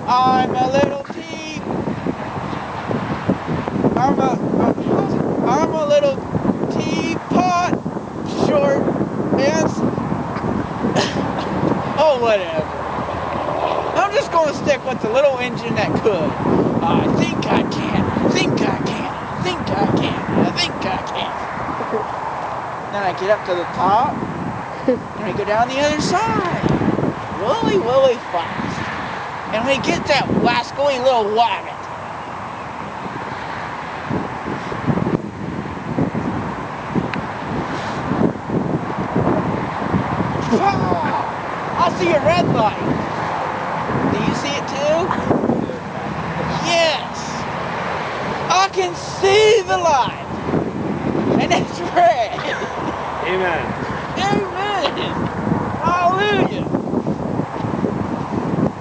I'm a little I'm a little teapot, short and oh whatever. I'm just gonna stick with the little engine that could. I think I can. I think I can. I think I can. I think I can. Then I get up to the top, and we go down the other side. Really fast. And we get that wascally little wagon. I see a red light. Do you see it too? Yes. I can see the light. And it's red. Amen.